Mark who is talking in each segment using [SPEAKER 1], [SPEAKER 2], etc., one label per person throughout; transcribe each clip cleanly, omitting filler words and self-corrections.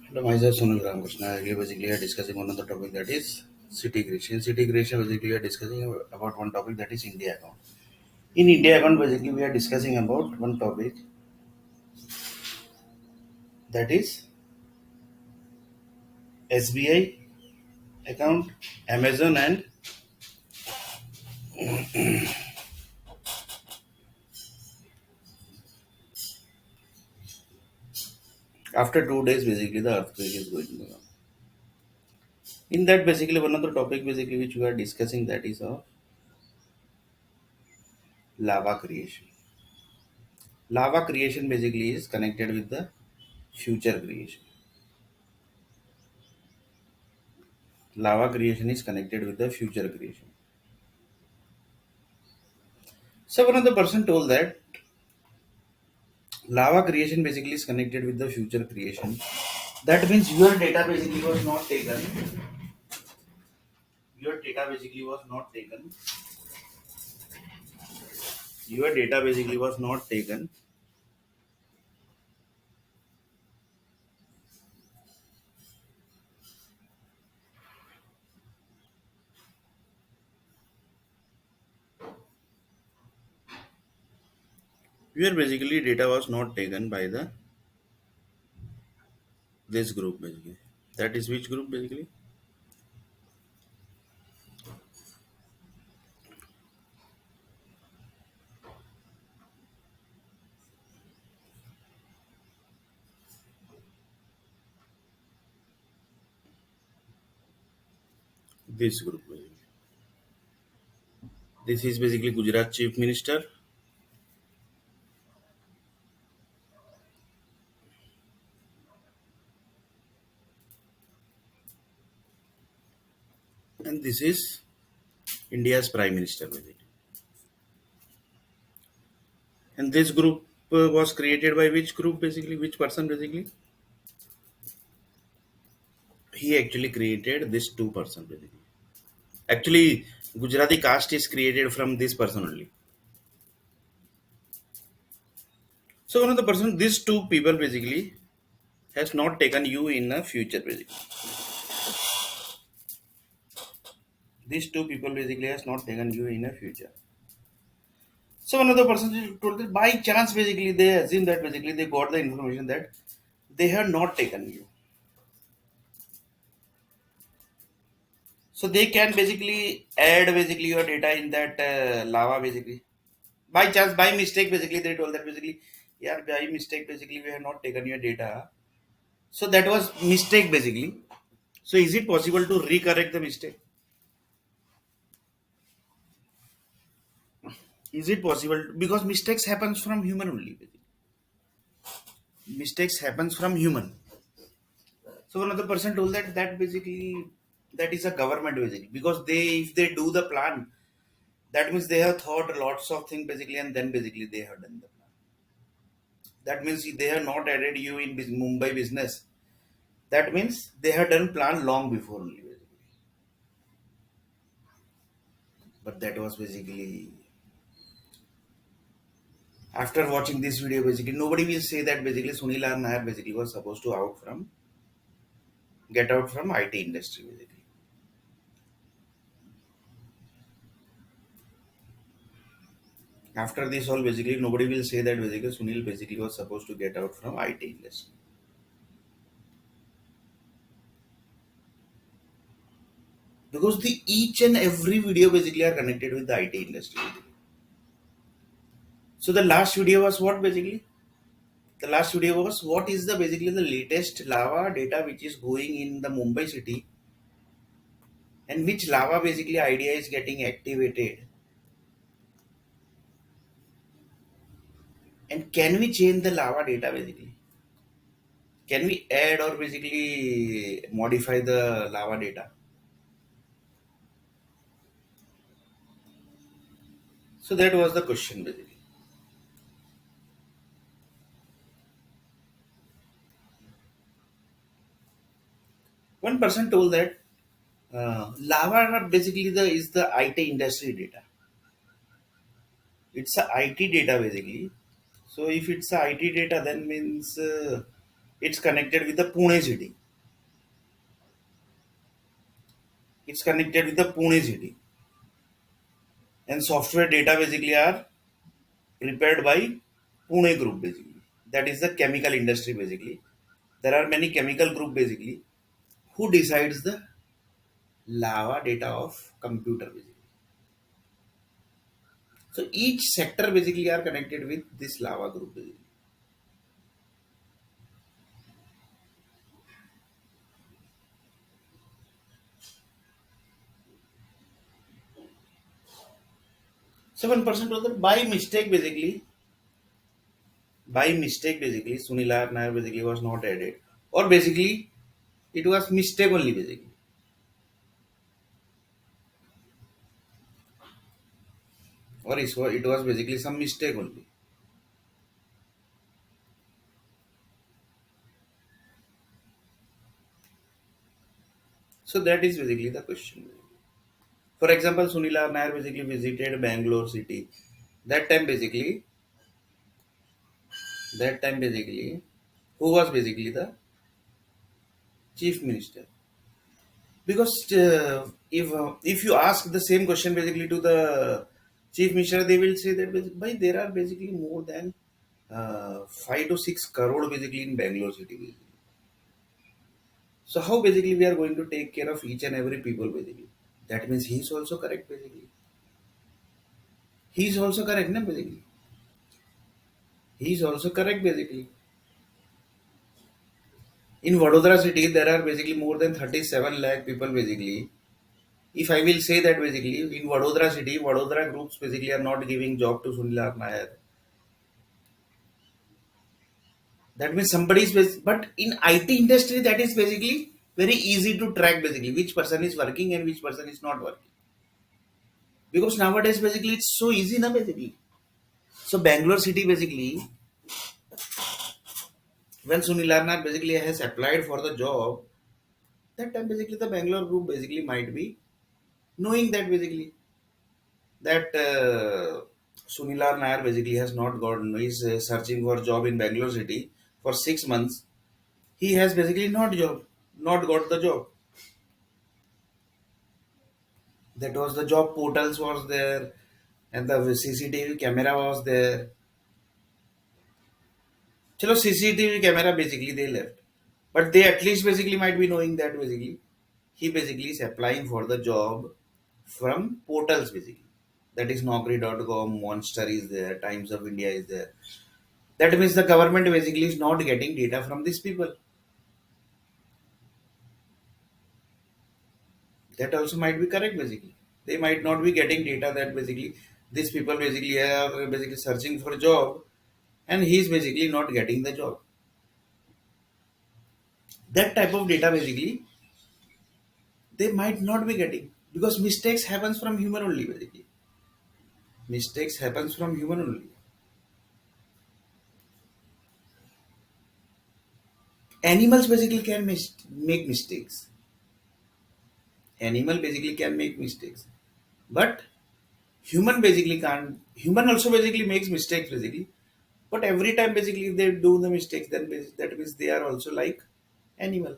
[SPEAKER 1] Hello, myself Sunil Ramakrishna. We basically are discussing one of the topic that is city creation. City creation basically we are discussing about one topic that is India account. In India account basically we are discussing about one topic that is SBI account, Amazon, and after 2 days basically the earthquake is going on. In that basically one of the topic basically which we are discussing that is of lava creation. Lava creation basically is connected with the future creation. Lava creation is connected with the future creation. So one of the person told that lava creation basically is connected with the future creation. That means your data basically was not taken. Your data basically was not taken. Your data basically was not taken. Your basically data was not taken by the this group basically. That is which group basically? This group basically. This is basically Gujarat Chief Minister, and this is India's Prime Minister basically. And this group was created by which group basically? Which person basically? He actually created this two person basically. Actually, Gujarati caste is created from this person only. So one of the person, these two people basically has not taken you in a future basically. These two people basically has not taken you in a future. So one of the person told that by chance basically they assume that basically they got the information that they have not taken you. So they can basically add basically your data in that lava basically. By chance, by mistake basically they told that basically, yeah, by mistake basically we have not taken your data. So that was mistake basically. So is it possible to recorrect the mistake? Is it possible? Because mistakes happens from human only. Mistakes happens from human. So one of the person told that basically that is a government basically because they if they do the plan that means they have thought lots of things basically and then basically they have done the plan. That means they have not added you in Mumbai business. That means they have done plan long before only basically. But that was basically after watching this video basically nobody will say that basically Sunil R. Nair basically was supposed to get out from IT industry basically. After this all basically nobody will say that basically Sunil basically was supposed to get out from IT industry. Because the each and every video basically are connected with the IT industry. So the last video was what basically? The last video was what is the basically the latest lava data which is going in the Mumbai city and which lava basically idea is getting activated and can we change the lava data basically? Can we add or basically modify the lava data? So that was the question basically. One person told that lava basically the is the IT industry data. It's a IT data basically. So if it's a IT data, then means It's connected with the Pune city. It's connected with the Pune city. And software data basically are prepared by Pune group basically. That is the chemical industry basically. There are many chemical group basically who decides the lava data of computer basically. So each sector basically are connected with this lava group basically. So one person told that by mistake basically Sunil Nair basically was not added, or basically it was mistake only basically, or it was basically some mistake only. So that is basically the question. For example, Sunil Nair basically visited Bangalore city. That time basically, that time basically, who was basically the chief minister? Because if you ask the same question basically to the chief minister, they will say that by there are basically more than 5 to 6 crore basically in Bangalore city. Basically. So how basically we are going to take care of each and every people basically? That means he is also correct basically. He is also correct, na basically. He is also correct basically. In Vadodara city, there are basically more than 37 lakh people basically. If I will say that basically in Vadodara city, Vadodara groups basically are not giving job to Sunil Nair. That means somebody is but in IT industry that is basically very easy to track basically which person is working and which person is not working. Because nowadays basically it's so easy na basically. So Bangalore city basically when Sunil Nair basically has applied for the job, that time basically the Bangalore group basically might be knowing that basically that Sunil Nair basically has not gotten, is searching for job in Bangalore city for 6 months. He has basically not got the job. That was the job portals was there, and the CCTV camera was there. Chalo CCTV camera basically they left, but they at least basically might be knowing that basically he basically is applying for the job from portals basically. That is Naukri.com, Monster is there, Times of India is there. That means the government basically is not getting data from these people. That also might be correct basically. They might not be getting data that basically these people basically are basically searching for a job and he is basically not getting the job. That type of data basically they might not be getting because mistakes happens from human only basically. Mistakes happens from human only. Animals basically can make mistakes. Animal basically can make mistakes, but human basically can't. Human also basically makes mistakes basically, but every time basically if they do the mistakes, then that means they are also like animal.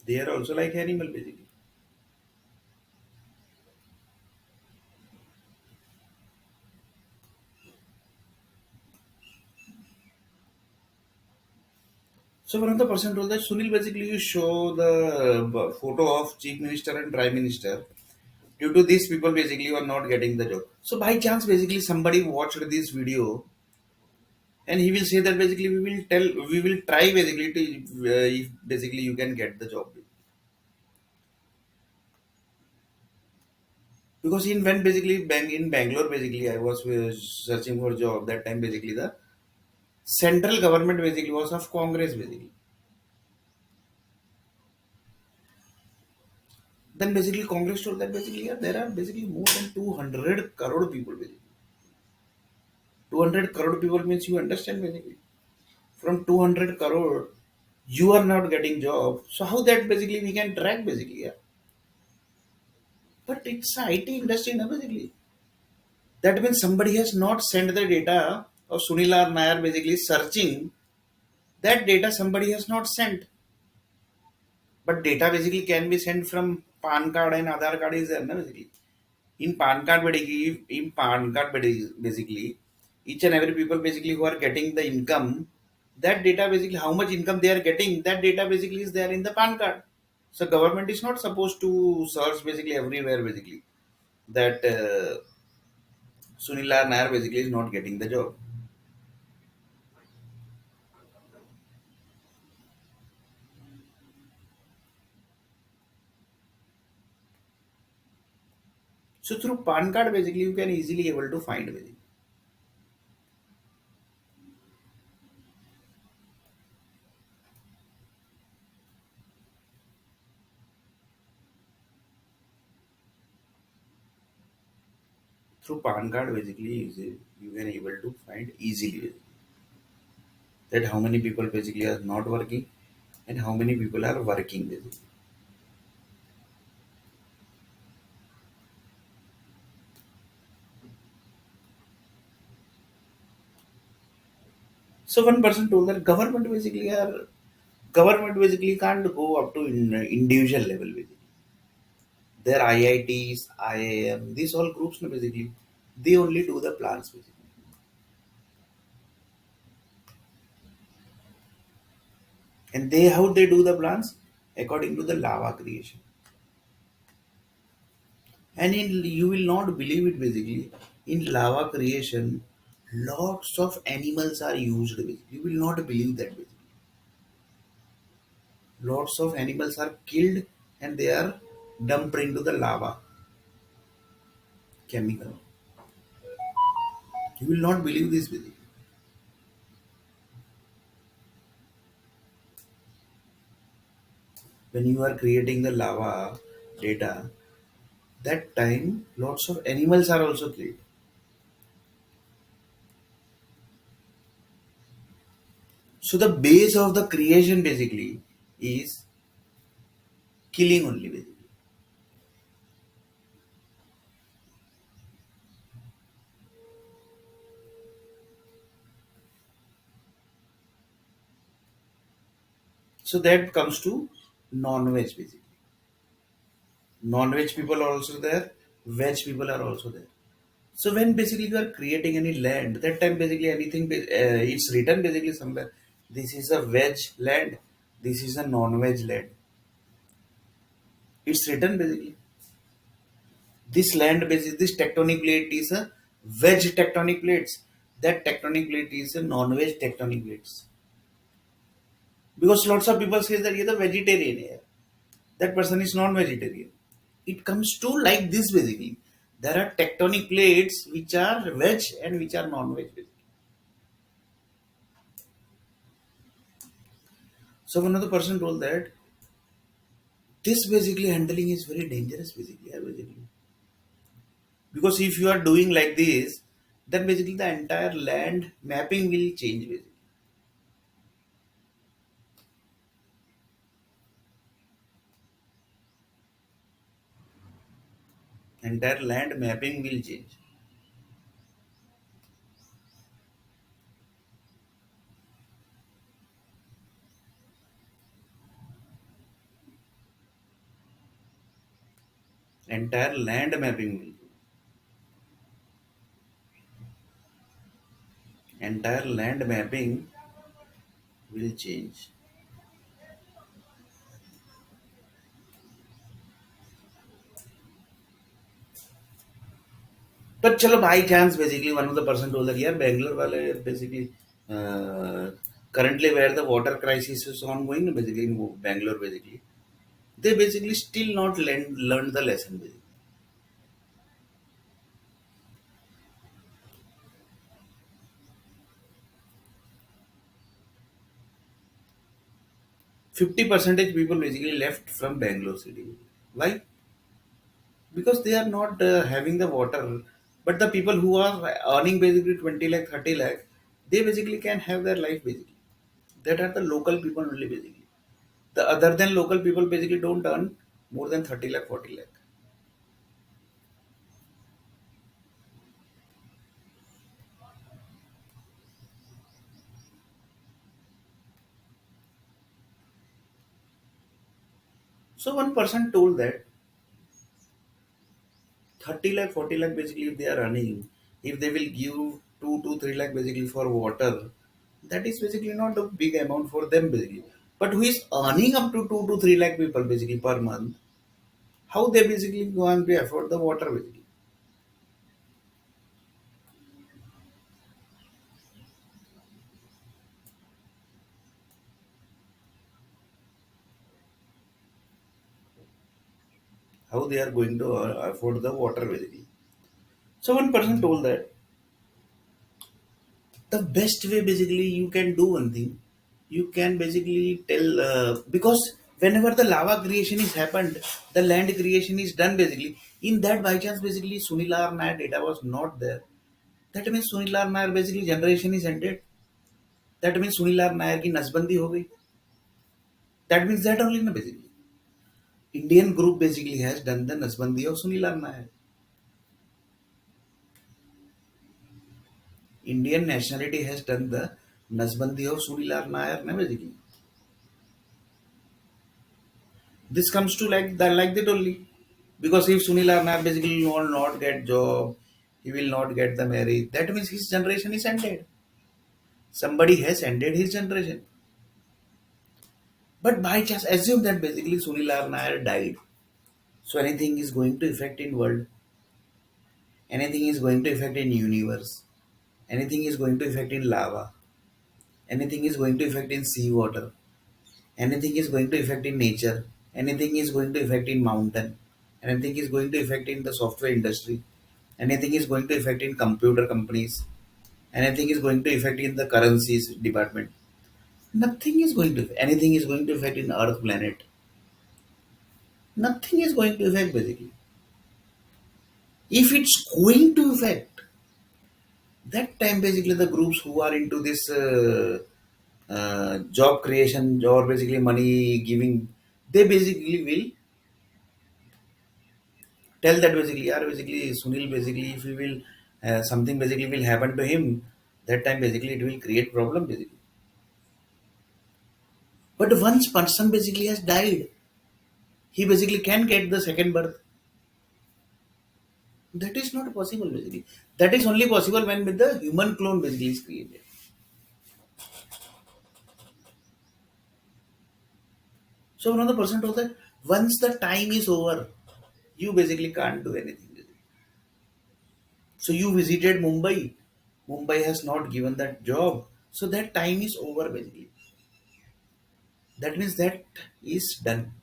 [SPEAKER 1] They are also like animal basically. So one of the person told that Sunil basically you show the photo of chief minister and prime minister. Due to these people basically you are not getting the job. So by chance basically somebody watched this video and he will say that basically we will try basically to if basically you can get the job. Because in when basically in Bangalore basically I was searching for job that time basically the central government basically was of Congress basically. Then basically Congress told that basically yeah, there are basically more than 200 crore people basically. 200 crore people means you understand basically. From 200 crore, you are not getting job. So how that basically we can track basically, yeah. But it's a IT industry now basically. That means somebody has not sent the data of Sunil or Nair basically searching that data somebody has not sent. But data basically can be sent from PAN card and Aadhaar card is there, na, basically. In PAN card basically, each and every people basically who are getting the income, that data basically how much income they are getting, that data basically is there in the PAN card. So government is not supposed to search basically everywhere basically that Sunil Nair basically is not getting the job. So through PAN card basically you can easily able to find basically. Through PAN card basically you can able to find easily that how many people basically are not working and how many people are working basically. So one person told that government basically can't go up to individual level basically. Their IITs, IIM, these all groups no, basically they only do the plans basically. And they how they do the plans according to the lava creation. And you will not believe it basically. In lava creation, lots of animals are used basically. You will not believe that basically. Lots of animals are killed and they are dumped into the lava chemical. You will not believe this basically. When you are creating the lava data, that time lots of animals are also killed. So the base of the creation basically is killing only basically. So that comes to non-veg basically. Non-veg people are also there, veg people are also there. So when basically you are creating any land, that time basically anything it's written basically somewhere. This is a veg land. This is a non-veg land. It's written basically. This land basically this tectonic plate is a veg tectonic plates. That tectonic plate is a non-veg tectonic plates. Because lots of people say that you're the vegetarian here. That person is non-vegetarian. It comes to like this basically. There are tectonic plates which are veg and which are non-veg. So one of the person told that this basically handling is very dangerous basically, basically. Because if you are doing like this, then basically the entire land mapping will change basically. Entire land mapping will change. Entire land mapping will entire land mapping will change. But chalo by chance basically one of the person told that yeah Bangalore wale basically currently where the water crisis is ongoing basically in Bangalore basically they basically still not learned the lesson basically. 50 percentage people basically left from Bangalore city. Why? Because they are not having the water. But the people who are earning basically 20 lakh, 30 lakh, they basically can have their life basically. That are the local people only basically. The other than local people basically don't earn more than 30 lakh, 40 lakh. So one person told that 30 lakh, 40 lakh basically if they are earning, if they will give 2 to 3 lakh basically for water, that is basically not a big amount for them basically. But who is earning up to 2 to 3 lakh people basically per month, how they basically go and to afford the water basically? How they are going to afford the water basically? So one person told that the best way basically you can do one thing, you can basically tell because whenever the lava creation is happened, the land creation is done basically, in that by chance basically Sunilar Nair data was not there, that means Sunilar Nair basically generation is ended, that means Sunilar Nair की नसबंदी हो गई, that means that only na basically Indian group basically has done the nasbandi of Sunilar Nair. Indian nationality has done the nasbandi of Sunilar Nair na basically. This comes to like that only. Because if Sunil Arnar basically will not get job, he will not get the marriage. That means his generation is ended. Somebody has ended his generation. But by chance, assume that basically Sunil Arnar died. So anything is going to affect in world. Anything is going to affect in universe. Anything is going to affect in lava. Anything is going to affect in sea water. Anything is going to affect in nature. Anything is going to affect in mountain. Anything is going to affect in the software industry. Anything is going to affect in computer companies. Anything is going to affect in the currencies department. Nothing is going to, anything is going to affect in Earth planet. Nothing is going to affect basically. If it's going to affect, that time basically the groups who are into this job creation or basically money giving, they basically will tell that basically, yeah, basically Sunil basically if he will something basically will happen to him, that time basically it will create problem basically. But once person basically has died, he basically can get the second birth. That is not possible basically. That is only possible when with the human clone basically is created. So another person told that once the time is over, you basically can't do anything. So you visited Mumbai. Mumbai has not given that job. So that time is over basically. That means that is done.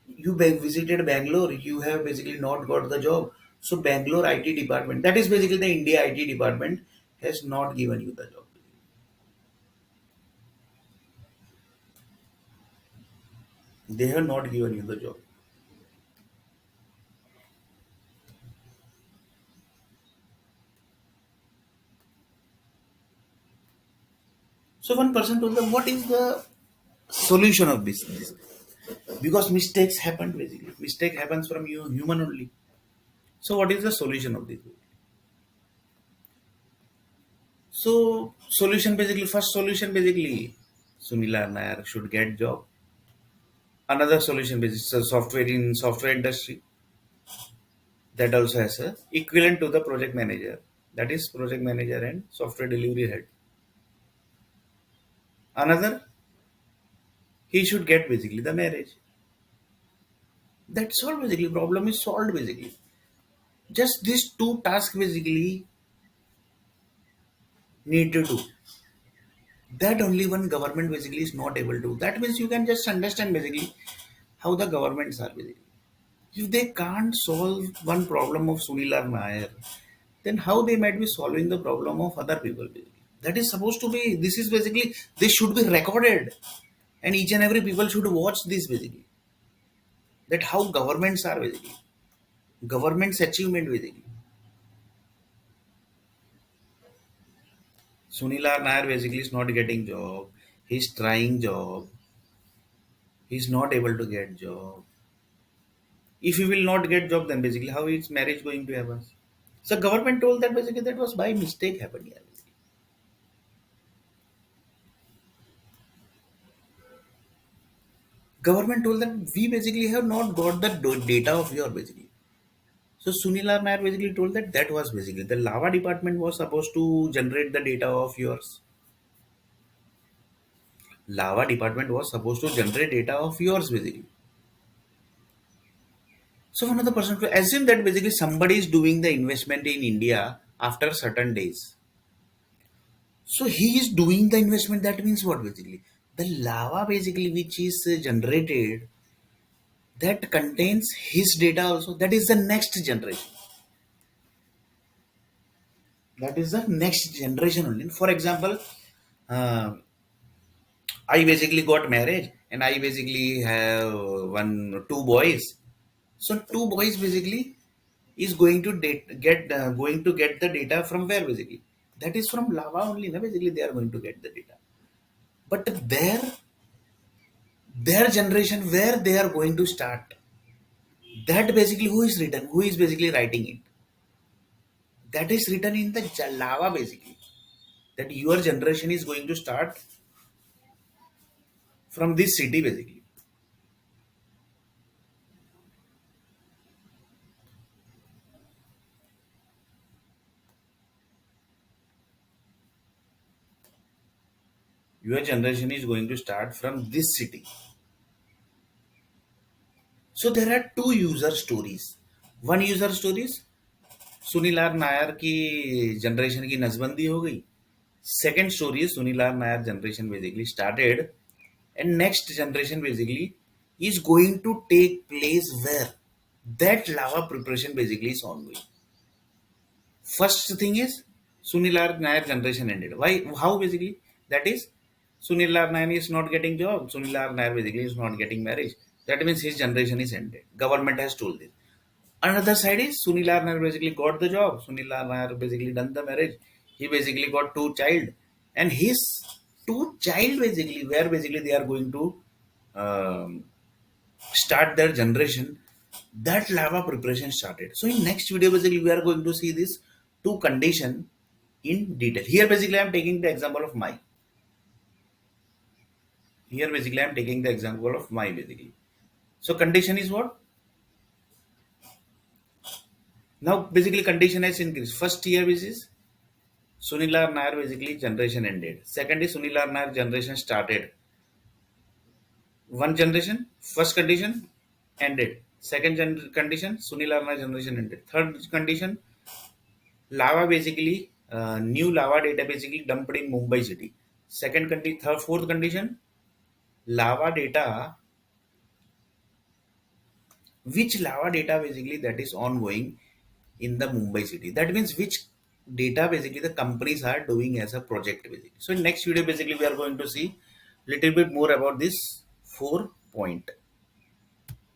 [SPEAKER 1] You visited Bangalore. You have basically not got the job. So Bangalore IT department, that is basically the India IT department, has not given you the job. They have not given you the job. So one person told them, what is the solution of this? Because mistakes happen basically. Mistake happens from you, human only. So what is the solution of this? So solution basically, first solution basically, Sunila Nair should get job. Another solution basically, so software in software industry, that also has a equivalent to the project manager. That is project manager and software delivery head. Another, he should get basically the marriage. That's all basically. Problem is solved basically. Just these two tasks basically need to do. That only one government basically is not able to. That means you can just understand basically how the governments are basically. If they can't solve one problem of Sunil Nair, then how they might be solving the problem of other people basically. That is supposed to be. This is basically this should be recorded, and each and every people should watch this basically. That how governments are basically. Government's achievement basically. Sunil Nair basically is not getting job. He's trying job. He's not able to get job. If he will not get job, then basically how is marriage going to happen? So government told that basically that was by mistake happened here. Government told that we basically have not got the data of your basically. So Sunil R. Nair basically told that that was basically the lava department was supposed to generate the data of yours. Lava department was supposed to generate data of yours basically. So one of the person to assume that basically somebody is doing the investment in India after certain days. So he is doing the investment. That means what basically? The lava basically which is generated that contains his data also. That is the next generation. That is the next generation only. For example, uh, I basically got married and I basically have two boys. So two boys basically is going to going to get the data from where basically? That is from lava only. Na, basically they are going to get the data. But their generation where they are going to start, that basically who is basically writing it, that is written in the lava basically, that your generation is going to start from this city basically. Your generation is going to start from this city. So there are two user stories. One user stories, Sunil R Nair की generation की नसबंदी हो गई. Second story is Sunil R. Nair generation basically started, and next generation basically is going to take place where that lava preparation basically is ongoing. First thing is Sunil R. Nair generation ended. Why? How basically? That is Sunil R. Nair is not getting job. Sunil R. Nair basically is not getting marriage. That means his generation is ended. Government has told this. Another side is Sunil R. Nair basically got the job. Sunil R. Nair basically done the marriage. He basically got two child, and his two child basically where basically they are going to um, start their generation. That lava preparation started. So in next video basically we are going to see this two condition in detail. Here basically I am taking the example of my. Here basically I am taking the example of my basically. So condition is what? Now basically condition has increased. First year is Sunil R. Nair basically generation ended. Second is Sunil R. Nair generation started. One generation, first condition ended. Second condition, Sunil R. Nair generation ended. Third condition, lava basically, new lava data basically dumped in Mumbai city. Fourth condition, lava data, which lava data basically that is ongoing in the Mumbai city. That means which data basically the companies are doing as a project basically. So in next video basically we are going to see little bit more about this 4 point.